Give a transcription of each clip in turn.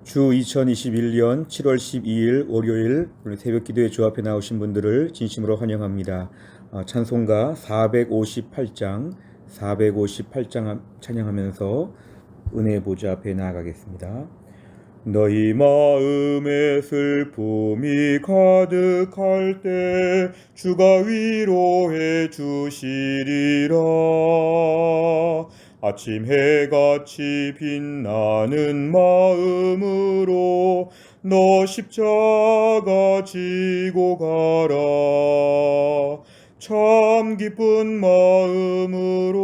주 2021년 7월 12일 월요일 오늘 새벽 기도에 주 앞에 나오신 분들을 진심으로 환영합니다. 찬송가 458장 찬양하면서 은혜의 보좌 앞에 나아가겠습니다. 너희 마음에 슬픔이 가득할 때 주가 위로해 주시리라. 아침 해같이 빛나는 마음으로 너 십자가 지고 가라. 참 기쁜 마음으로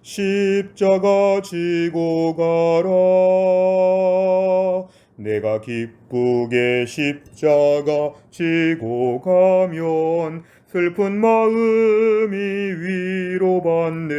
십자가 지고 가라. 내가 기쁘게 십자가 지고 가면 슬픈 마음이 위로받네.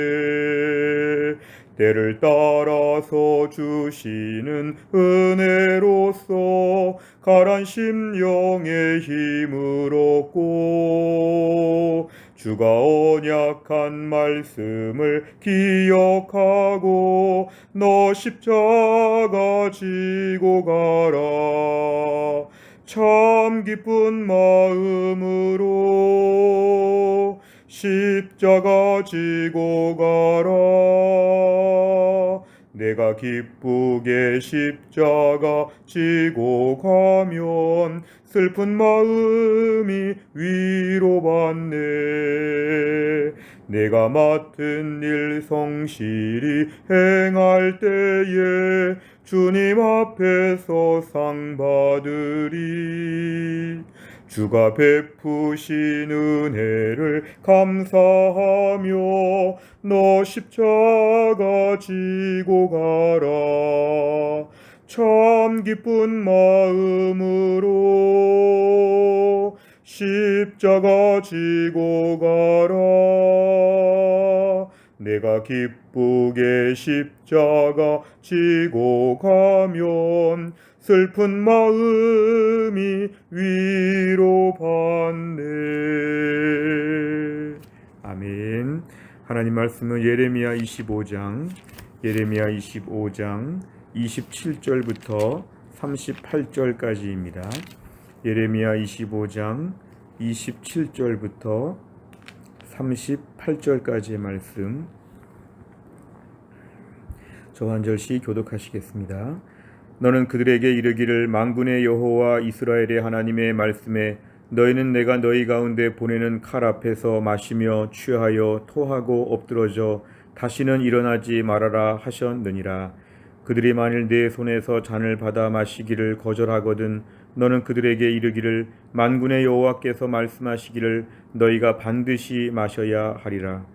때를 따라서 주시는 은혜로서 가란 심령의 힘을 얻고 주가 언약한 말씀을 기억하고 너 십자가 지고 가라. 참 기쁜 마음으로 십자가 지고 가라. 내가 기쁘게 십자가 지고 가면 슬픈 마음이 위로받네. 내가 맡은 일 성실히 행할 때에 주님 앞에서 상 받으리. 주가 베푸신 은혜를 감사하며 너 십자가 지고 가라. 참 기쁜 마음으로 십자가 지고 가라. 내가 기쁘게 십자가 지고 가면 슬픈 마음이 위로받네. 아멘. 하나님 말씀은 예레미야 25장 27절부터 38절까지입니다. 예레미야 25장 27절부터 38절까지의 말씀, 저 한 절씩 교독하시겠습니다. 너는 그들에게 이르기를 만군의 여호와 이스라엘의 하나님의 말씀에 너희는 내가 너희 가운데 보내는 칼 앞에서 마시며 취하여 토하고 엎드러져 다시는 일어나지 말아라 하셨느니라. 그들이 만일 내 손에서 잔을 받아 마시기를 거절하거든 너는 그들에게 이르기를 만군의 여호와께서 말씀하시기를 너희가 반드시 마셔야 하리라.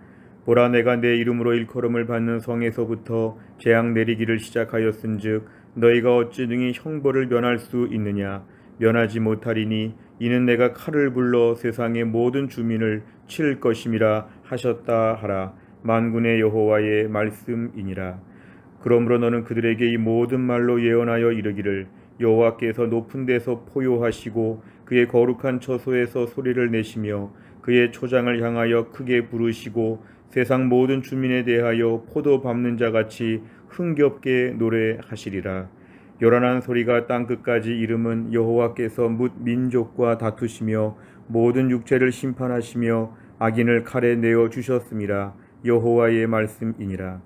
보라, 내가 내 이름으로 일컬음을 받는 성에서부터 재앙 내리기를 시작하였은즉 너희가 어찌 능히 형벌을 면할 수 있느냐. 면하지 못하리니 이는 내가 칼을 불러 세상의 모든 주민을 칠 것임이라 하셨다 하라. 만군의 여호와의 말씀이니라. 그러므로 너는 그들에게 이 모든 말로 예언하여 이르기를 여호와께서 높은 데서 포효하시고 그의 거룩한 처소에서 소리를 내시며 그의 초장을 향하여 크게 부르시고 세상 모든 주민에 대하여 포도 밟는 자같이 흥겹게 노래하시리라. 요란한 소리가 땅끝까지 이름은 여호와께서 뭇 민족과 다투시며 모든 육체를 심판하시며 악인을 칼에 내어 주셨음이라. 여호와의 말씀이니라.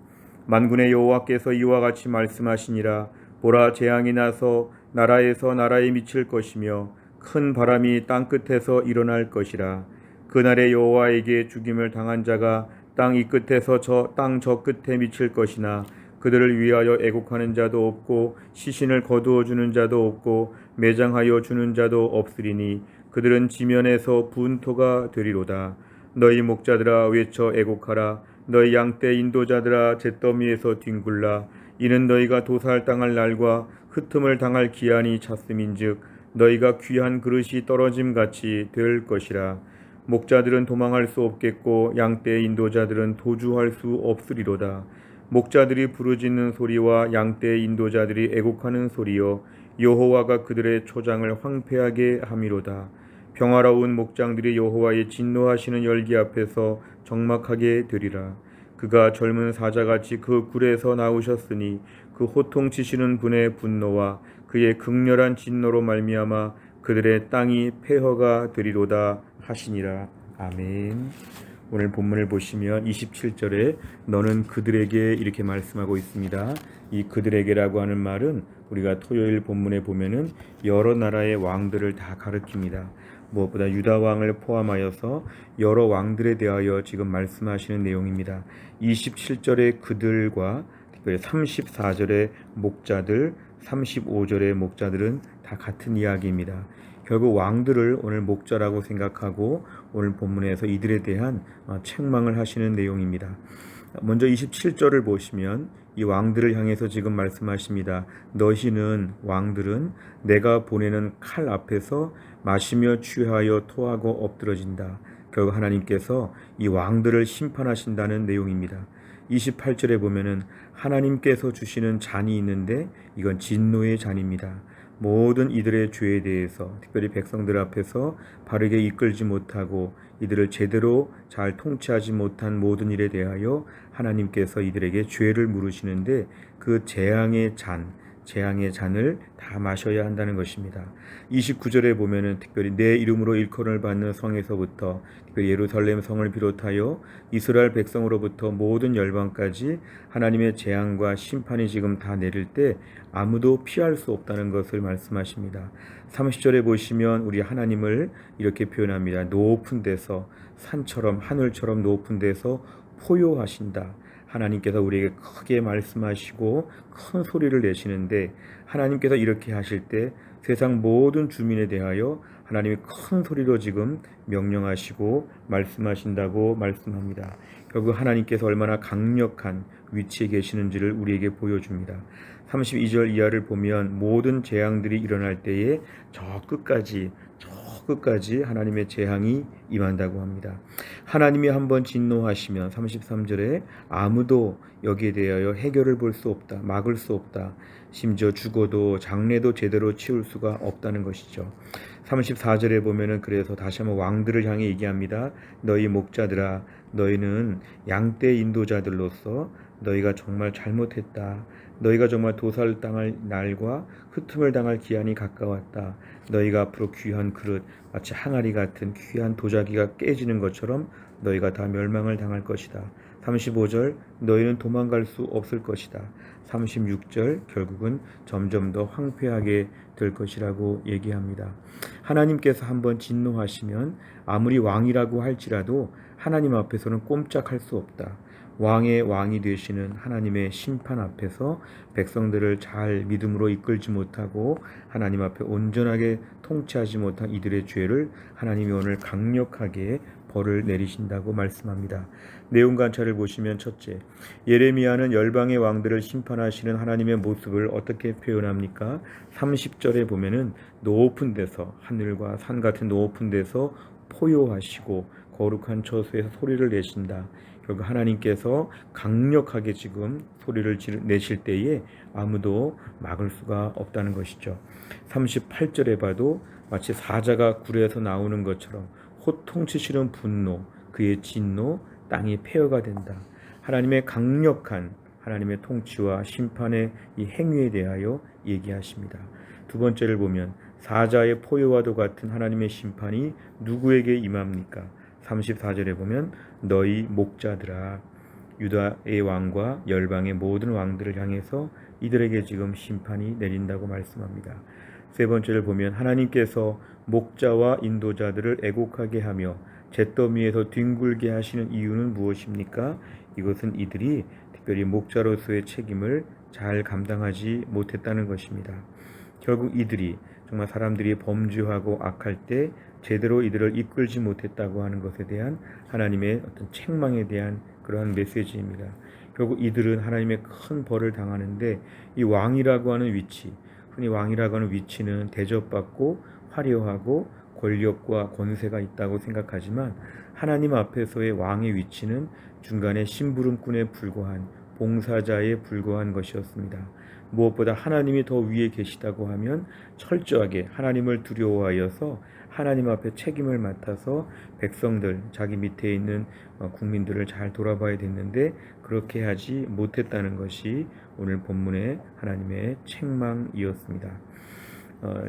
만군의 여호와께서 이와 같이 말씀하시니라. 보라, 재앙이 나서 나라에서 나라에 미칠 것이며 큰 바람이 땅끝에서 일어날 것이라. 그날에 여호와에게 죽임을 당한 자가 땅 이 끝에서 땅 저 끝에 미칠 것이나 그들을 위하여 애곡하는 자도 없고 시신을 거두어 주는 자도 없고 매장하여 주는 자도 없으리니 그들은 지면에서 분토가 되리로다. 너희 목자들아 외쳐 애곡하라. 너희 양떼 인도자들아 잿더미에서 뒹굴라. 이는 너희가 도살당할 날과 흩음을 당할 기한이 찼음인즉 너희가 귀한 그릇이 떨어짐같이 될 것이라. 목자들은 도망할 수 없겠고 양떼 인도자들은 도주할 수 없으리로다. 목자들이 부르짖는 소리와 양떼 인도자들이 애곡하는 소리여 여호와가 그들의 초장을 황폐하게 함이로다. 평화로운 목장들이 여호와의 진노하시는 열기 앞에서 적막하게 되리라. 그가 젊은 사자같이 그 굴에서 나오셨으니 그 호통치시는 분의 분노와 그의 극렬한 진노로 말미암아 그들의 땅이 폐허가 되리로다 하시니라. 아멘. 오늘 본문을 보시면 27절에 너는 그들에게 이렇게 말씀하고 있습니다. 이 그들에게라고 하는 말은 우리가 토요일 본문에 보면은 여러 나라의 왕들을 다 가리킵니다. 무엇보다 유다 왕을 포함하여서 여러 왕들에 대하여 지금 말씀하시는 내용입니다. 27절의 그들과 특별히 34절의 목자들, 35절의 목자들은 다 같은 이야기입니다. 결국 왕들을 오늘 목자라고 생각하고 오늘 본문에서 이들에 대한 책망을 하시는 내용입니다. 먼저 27절을 보시면 이 왕들을 향해서 지금 말씀하십니다. 너희는 왕들은 내가 보내는 칼 앞에서 마시며 취하여 토하고 엎드러진다. 결국 하나님께서 이 왕들을 심판하신다는 내용입니다. 28절에 보면은 하나님께서 주시는 잔이 있는데 이건 진노의 잔입니다. 모든 이들의 죄에 대해서 특별히 백성들 앞에서 바르게 이끌지 못하고 이들을 제대로 잘 통치하지 못한 모든 일에 대하여 하나님께서 이들에게 죄를 물으시는데 그 재앙의 잔을 다 마셔야 한다는 것입니다. 29절에 보면은 특별히 내 이름으로 일컬음을 받는 성에서부터 특별히 예루살렘 성을 비롯하여 이스라엘 백성으로부터 모든 열방까지 하나님의 재앙과 심판이 지금 다 내릴 때 아무도 피할 수 없다는 것을 말씀하십니다. 30절에 보시면 우리 하나님을 이렇게 표현합니다. 높은 데서 산처럼 하늘처럼 높은 데서 포효하신다. 하나님께서 우리에게 크게 말씀하시고 큰 소리를 내시는데 하나님께서 이렇게 하실 때 세상 모든 주민에 대하여 하나님이 큰 소리로 지금 명령하시고 말씀하신다고 말씀합니다. 결국 하나님께서 얼마나 강력한 위치에 계시는지를 우리에게 보여줍니다. 32절 이하를 보면 모든 재앙들이 일어날 때에 저 끝까지 하나님의 재앙이 임한다고 합니다. 하나님이 한번 진노하시면 33절에 아무도 여기에 대하여 해결을 볼 수 없다. 막을 수 없다. 심지어 죽어도 장례도 제대로 치울 수가 없다는 것이죠. 34절에 보면은 그래서 다시 한번 왕들을 향해 얘기합니다. 너희 목자들아 너희는 양떼 인도자들로서 너희가 정말 잘못했다. 너희가 정말 도살당할 날과 흩음을 당할 기한이 가까웠다. 너희가 앞으로 귀한 그릇 마치 항아리 같은 귀한 도자기가 깨지는 것처럼 너희가 다 멸망을 당할 것이다. 35절 너희는 도망갈 수 없을 것이다. 36절 결국은 점점 더 황폐하게 될 것이라고 얘기합니다. 하나님께서 한번 진노하시면 아무리 왕이라고 할지라도 하나님 앞에서는 꼼짝할 수 없다. 왕의 왕이 되시는 하나님의 심판 앞에서 백성들을 잘 믿음으로 이끌지 못하고 하나님 앞에 온전하게 통치하지 못한 이들의 죄를 하나님이 오늘 강력하게 벌을 내리신다고 말씀합니다. 내용 관찰을 보시면 첫째, 예레미야는 열방의 왕들을 심판하시는 하나님의 모습을 어떻게 표현합니까? 30절에 보면은 높은 데서 하늘과 산 같은 높은 데서 포효하시고 거룩한 처소에서 소리를 내신다. 결국 하나님께서 강력하게 지금 소리를 내실 때에 아무도 막을 수가 없다는 것이죠. 38절에 봐도 마치 사자가 굴에서 나오는 것처럼 호통치시는 분노, 그의 진노, 땅이 폐허가 된다. 하나님의 강력한 하나님의 통치와 심판의 이 행위에 대하여 얘기하십니다. 두 번째를 보면 사자의 포효와도 같은 하나님의 심판이 누구에게 임합니까? 34절에 보면 너희 목자들아 유다의 왕과 열방의 모든 왕들을 향해서 이들에게 지금 심판이 내린다고 말씀합니다. 세 번째를 보면 하나님께서 목자와 인도자들을 애곡하게 하며 잿더미에서 뒹굴게 하시는 이유는 무엇입니까? 이것은 이들이 특별히 목자로서의 책임을 잘 감당하지 못했다는 것입니다. 결국 이들이 정말 사람들이 범죄하고 악할 때 제대로 이들을 이끌지 못했다고 하는 것에 대한 하나님의 어떤 책망에 대한 그러한 메시지입니다. 결국 이들은 하나님의 큰 벌을 당하는데 이 왕이라고 하는 위치, 흔히 왕이라고 하는 위치는 대접받고 화려하고 권력과 권세가 있다고 생각하지만 하나님 앞에서의 왕의 위치는 중간에 심부름꾼에 불과한 봉사자에 불과한 것이었습니다. 무엇보다 하나님이 더 위에 계시다고 하면 철저하게 하나님을 두려워하여서 하나님 앞에 책임을 맡아서 백성들, 자기 밑에 있는 국민들을 잘 돌아봐야 됐는데 그렇게 하지 못했다는 것이 오늘 본문의 하나님의 책망이었습니다.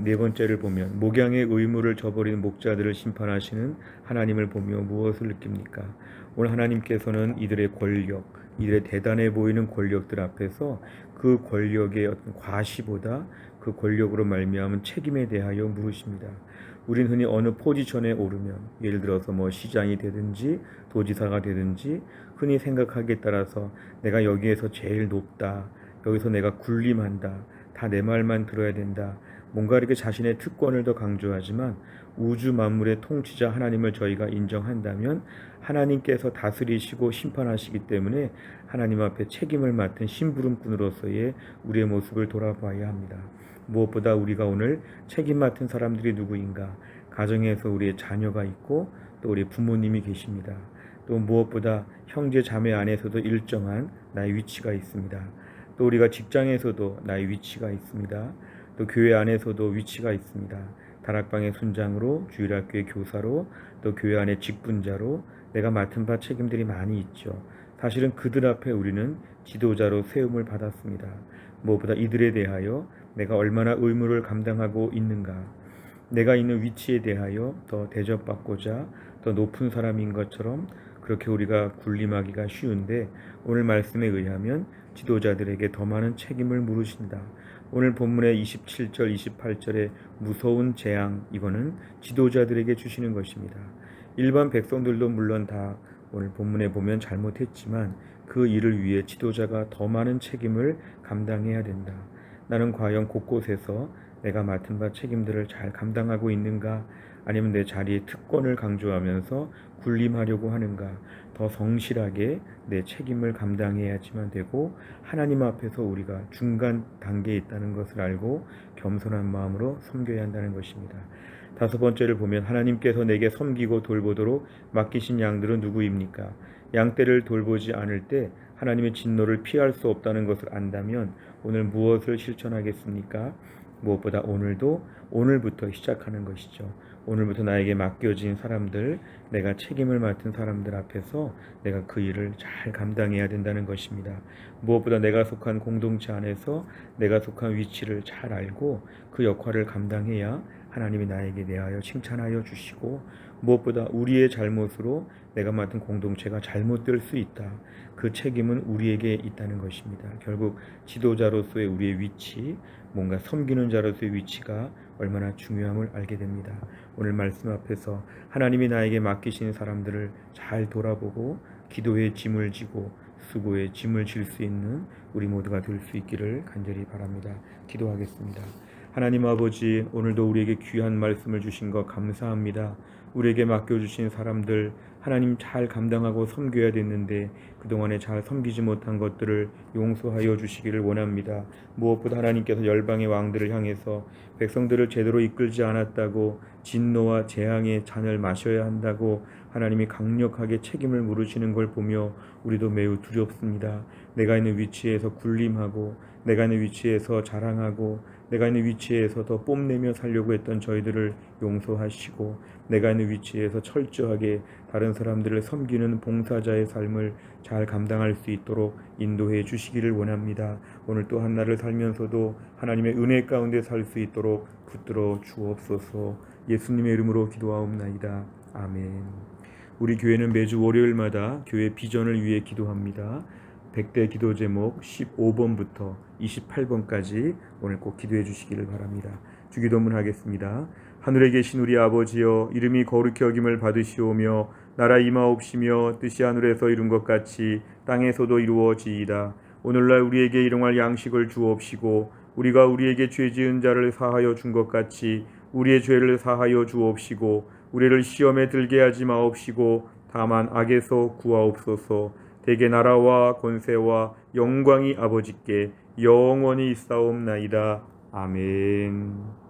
네 번째를 보면 목양의 의무를 저버리는 목자들을 심판하시는 하나님을 보며 무엇을 느낍니까? 오늘 하나님께서는 이들의 권력, 이들의 대단해 보이는 권력들 앞에서 그 권력의 어떤 과시보다 그 권력으로 말미암은 책임에 대하여 물으십니다. 우린 흔히 어느 포지션에 오르면, 예를 들어서 시장이 되든지 도지사가 되든지 흔히 생각하기에 따라서 내가 여기에서 제일 높다, 여기서 내가 군림한다, 다 내 말만 들어야 된다, 뭔가 이렇게 자신의 특권을 더 강조하지만 우주 만물의 통치자 하나님을 저희가 인정한다면 하나님께서 다스리시고 심판하시기 때문에 하나님 앞에 책임을 맡은 심부름꾼으로서의 우리의 모습을 돌아봐야 합니다. 무엇보다 우리가 오늘 책임 맡은 사람들이 누구인가? 가정에서 우리의 자녀가 있고 또 우리 부모님이 계십니다. 또 무엇보다 형제 자매 안에서도 일정한 나의 위치가 있습니다. 또 우리가 직장에서도 나의 위치가 있습니다. 또 교회 안에서도 위치가 있습니다. 다락방의 순장으로, 주일학교의 교사로, 또 교회 안의 직분자로 내가 맡은 바 책임들이 많이 있죠. 사실은 그들 앞에 우리는 지도자로 세움을 받았습니다. 무엇보다 이들에 대하여 내가 얼마나 의무를 감당하고 있는가, 내가 있는 위치에 대하여 더 대접받고자 더 높은 사람인 것처럼 그렇게 우리가 군림하기가 쉬운데 오늘 말씀에 의하면 지도자들에게 더 많은 책임을 물으신다. 오늘 본문의 27절, 28절의 무서운 재앙, 이거는 지도자들에게 주시는 것입니다. 일반 백성들도 물론 다 오늘 본문에 보면 잘못했지만 그 일을 위해 지도자가 더 많은 책임을 감당해야 된다. 나는 과연 곳곳에서 내가 맡은 바 책임들을 잘 감당하고 있는가? 아니면 내 자리의 특권을 강조하면서 군림하려고 하는가? 더 성실하게 내 책임을 감당해야지만 되고 하나님 앞에서 우리가 중간 단계에 있다는 것을 알고 겸손한 마음으로 섬겨야 한다는 것입니다. 다섯 번째를 보면 하나님께서 내게 섬기고 돌보도록 맡기신 양들은 누구입니까? 양떼를 돌보지 않을 때 하나님의 진노를 피할 수 없다는 것을 안다면 오늘 무엇을 실천하겠습니까? 무엇보다 오늘부터 시작하는 것이죠. 오늘부터 나에게 맡겨진 사람들, 내가 책임을 맡은 사람들 앞에서 내가 그 일을 잘 감당해야 된다는 것입니다. 무엇보다 내가 속한 공동체 안에서 내가 속한 위치를 잘 알고 그 역할을 감당해야 하나님이 나에게 대하여 칭찬하여 주시고 무엇보다 우리의 잘못으로 내가 맡은 공동체가 잘못될 수 있다. 그 책임은 우리에게 있다는 것입니다. 결국 지도자로서의 우리의 위치, 뭔가 섬기는 자로서의 위치가 얼마나 중요함을 알게 됩니다. 오늘 말씀 앞에서 하나님이 나에게 맡기신 사람들을 잘 돌아보고 기도의 짐을 지고 수고의 짐을 질 수 있는 우리 모두가 될 수 있기를 간절히 바랍니다. 기도하겠습니다. 하나님 아버지, 오늘도 우리에게 귀한 말씀을 주신 것 감사합니다. 우리에게 맡겨주신 사람들 하나님 잘 감당하고 섬겨야 됐는데 그동안에 잘 섬기지 못한 것들을 용서하여 주시기를 원합니다. 무엇보다 하나님께서 열방의 왕들을 향해서 백성들을 제대로 이끌지 않았다고 진노와 재앙의 잔을 마셔야 한다고 하나님이 강력하게 책임을 물으시는 걸 보며 우리도 매우 두렵습니다. 내가 있는 위치에서 군림하고 내가 있는 위치에서 자랑하고 내가 있는 위치에서 더 뽐내며 살려고 했던 저희들을 용서하시고 내가 있는 위치에서 철저하게 다른 사람들을 섬기는 봉사자의 삶을 잘 감당할 수 있도록 인도해 주시기를 원합니다. 오늘 또 한날을 살면서도 하나님의 은혜 가운데 살 수 있도록 붙들어 주옵소서. 예수님의 이름으로 기도하옵나이다. 아멘. 우리 교회는 매주 월요일마다 교회 비전을 위해 기도합니다. 100대 기도 제목 15번부터 28번까지 오늘 꼭 기도해 주시기를 바랍니다. 주기도문 하겠습니다. 하늘에 계신 우리 아버지여, 이름이 거룩히 여김을 받으시오며 나라 임하옵시며 뜻이 하늘에서 이룬 것 같이 땅에서도 이루어지이다. 오늘날 우리에게 일용할 양식을 주옵시고 우리가 우리에게 죄 지은 자를 사하여 준 것 같이 우리의 죄를 사하여 주옵시고 우리를 시험에 들게 하지 마옵시고 다만 악에서 구하옵소서. 대개 나라와 권세와 영광이 아버지께 영원히 있사옵나이다. 아멘.